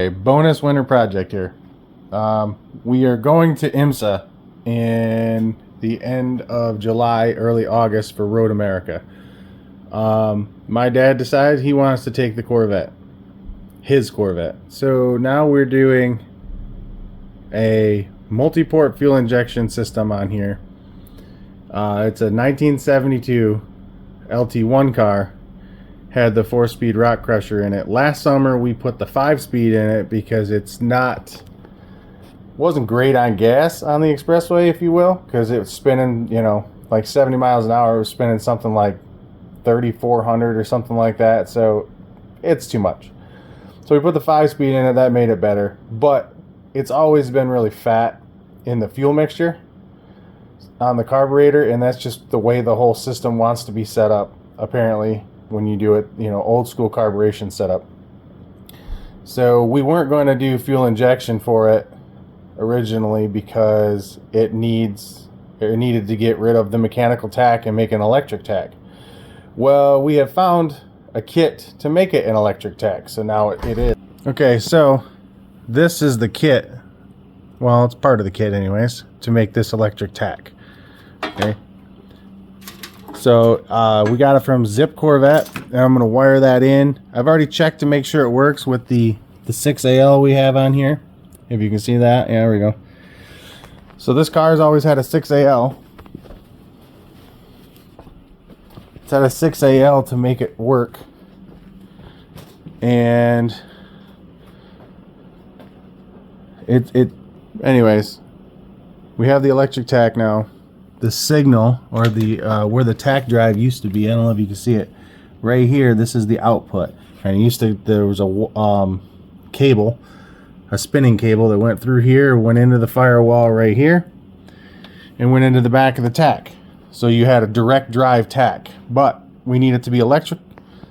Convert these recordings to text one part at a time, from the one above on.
A bonus winter project here. We are going to IMSA in the end of July, early August for Road America. My dad decided he wants to take the Corvette, his Corvette. So now we're doing a multi-port fuel injection system on here. It's a 1972 LT1 car. Had the 4-speed rock crusher in it. Last summer we put the 5-speed in it because wasn't great on gas on the expressway, if you will, because it was spinning, like 70 miles an hour. It was spinning something like 3,400 or something like that, so it's too much. So we put the 5-speed in it. That made it better, but it's always been really fat in the fuel mixture on the carburetor, and that's just the way the whole system wants to be set up, apparently, when you do it, old school carburation setup. So we weren't going to do fuel injection for it originally because it needed to get rid of the mechanical tach and make an electric tach. Well, we have found a kit to make it an electric tach, so now it is. Okay, so this is the kit. Well, it's part of the kit anyways, to make this electric tach. Okay. So we got it from Zip Corvette, and I'm going to wire that in. I've already checked to make sure it works with the 6AL we have on here. If you can see that. Yeah, there we go. So this car has always had a 6AL. It's had a 6AL to make it work. And anyways, we have the electric tach now. The signal, or the where the tach drive used to be, I don't know if you can see it right here. This is the output, and there was a cable, a spinning cable that went through here, went into the firewall right here, and went into the back of the tach. So you had a direct drive tach, but we need it to be electric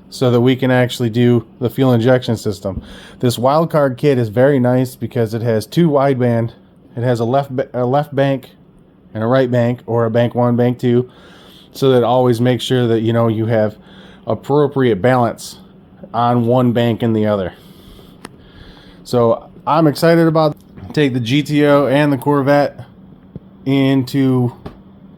so that we can actually do the fuel injection system. This wildcard kit is very nice because it has two wideband. It has a left bank and a right bank, or a bank 1, bank 2, so that it always makes sure that you have appropriate balance on one bank and the other. So I'm excited about take the GTO and the Corvette into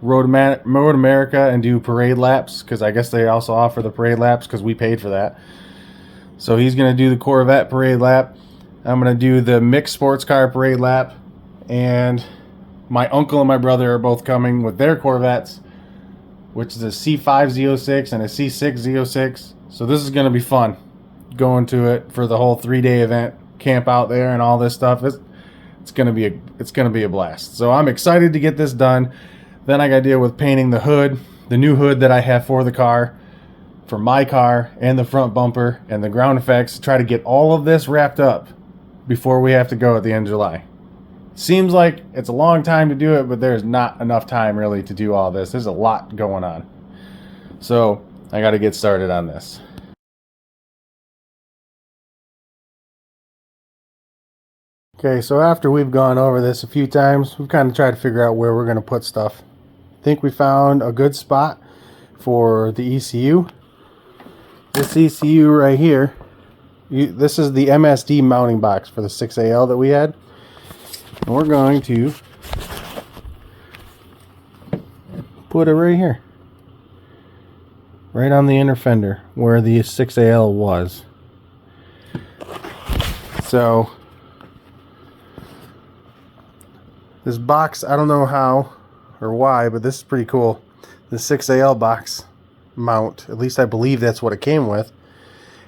Road America and do parade laps, because I guess they also offer the parade laps because we paid for that. So he's going to do the Corvette parade lap. I'm going to do the mixed sports car parade lap, and my uncle and my brother are both coming with their Corvettes, which is a C5 Z06 and a C6 Z06. So this is going to be fun, going to it for the whole 3-day event, camp out there and all this stuff. It's going to be a blast. So I'm excited to get this done. Then I got to deal with painting the hood, the new hood that I have for the car, for my car, and the front bumper and the ground effects. Try to get all of this wrapped up before we have to go at the end of July. Seems like it's a long time to do it, but there's not enough time really to do all this. There's a lot going on. So I got to get started on this. Okay, so after we've gone over this a few times, we've kind of tried to figure out where we're going to put stuff. I think we found a good spot for the ECU. This ECU right here, this is the MSD mounting box for the 6AL that we had. And we're going to put it right here, right on the inner fender where the 6AL was. So this box, I don't know how or why, but this is pretty cool. The 6AL box mount, at least I believe that's what it came with,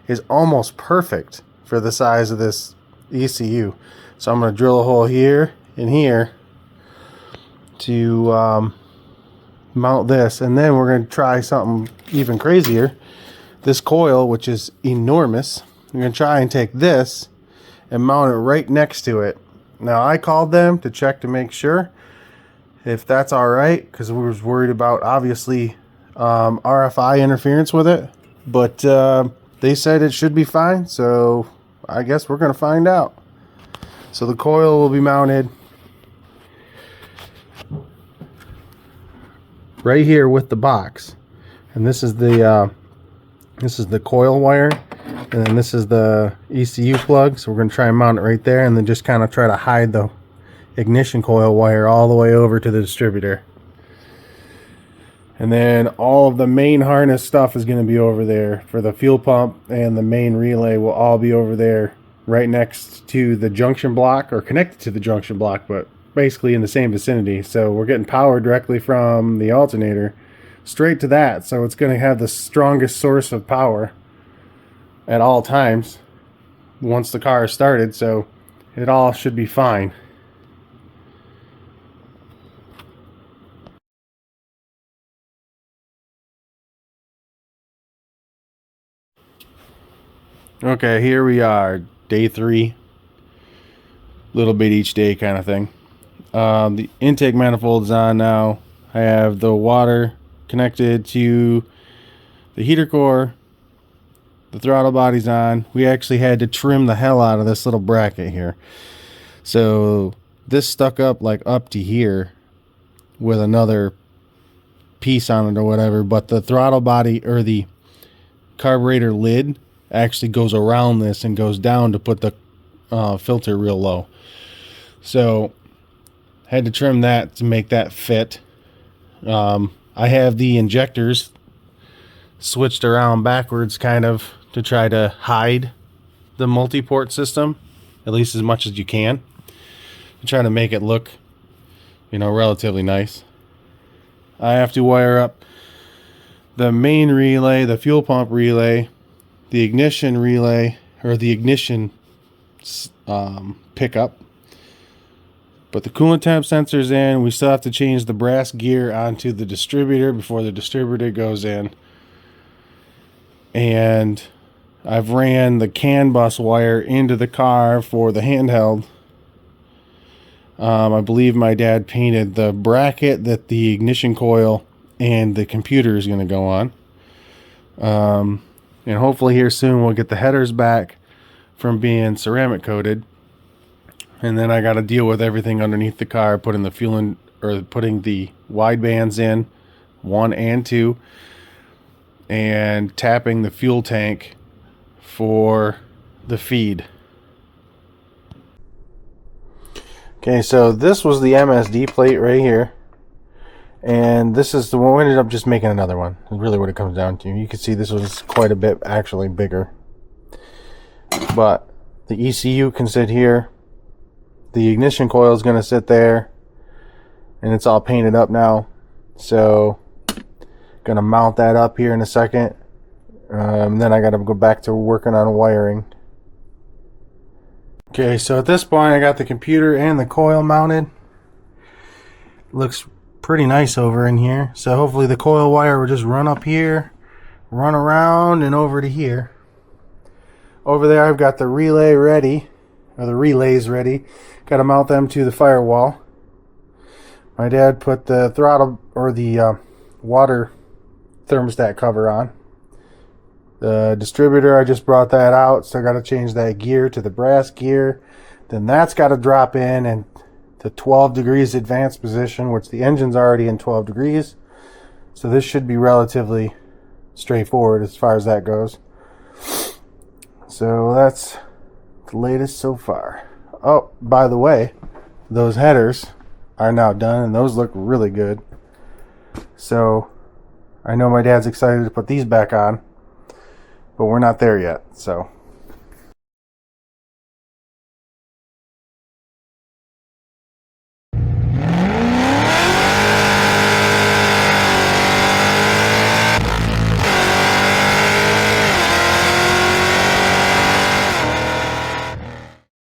is almost perfect for the size of this ECU. So I'm going to drill a hole here and here to mount this, and then we're going to try something even crazier. This coil, which is enormous, we're going to try and take this and mount it right next to it. Now I called them to check to make sure if that's alright, because we was worried about obviously RFI interference with it, but they said it should be fine, so I guess we're going to find out. So the coil will be mounted right here with the box, and this is the coil wire, And then this is the ECU plug, so we're going to try and mount it right there, and then just kind of try to hide the ignition coil wire all the way over to the distributor. And then all of the main harness stuff is going to be over there for the fuel pump, and the main relay will all be over there right next to the junction block, or connected to the junction block, but basically in the same vicinity. So we're getting power directly from the alternator straight to that, so it's going to have the strongest source of power at all times once the car is started, so it all should be fine. Okay, here we are, day 3. Little bit each day kind of thing. The intake manifold is on now. I have the water connected to the heater core. The throttle body's on. We actually had to trim the hell out of this little bracket here. So this stuck up like up to here with another piece on it or whatever, but the throttle body, or the carburetor lid, actually goes around this and goes down to put the filter real low. So had to trim that to make that fit. I have the injectors switched around backwards kind of to try to hide the multi-port system, at least as much as you can, to try to make it look, you know, relatively nice. I have to wire up the main relay, the fuel pump relay, the ignition relay, or the ignition pickup. But the coolant temp sensor's in. We still have to change the brass gear onto the distributor before the distributor goes in. And I've ran the CAN bus wire into the car for the handheld. I believe my dad painted the bracket that the ignition coil and the computer is going to go on. And hopefully here soon we'll get the headers back from being ceramic coated. And then I got to deal with everything underneath the car, putting the fuel in, or putting the wide bands in, 1 and 2, and tapping the fuel tank for the feed. Okay, so this was the MSD plate right here, and this is the one. We ended up just making another one. Is really what it comes down to. You can see this was quite a bit actually bigger, but the ECU can sit here. The ignition coil is going to sit there, and it's all painted up now. So, going to mount that up here in a second. Then I got to go back to working on wiring. Okay, so at this point I got the computer and the coil mounted. Looks pretty nice over in here. So hopefully the coil wire will just run up here, run around, and over to here. Over there I've got the relay ready, or the relays ready. Got to mount them to the firewall. My dad put the throttle, or the water thermostat cover on. The distributor, I just brought that out, so I got to change that gear to the brass gear. Then that's got to drop in and to 12 degrees advanced position, which the engine's already in 12 degrees. So this should be relatively straightforward as far as that goes. So that's the latest so far. Oh, by the way, those headers are now done, and those look really good. So I know my dad's excited to put these back on, but we're not there yet. So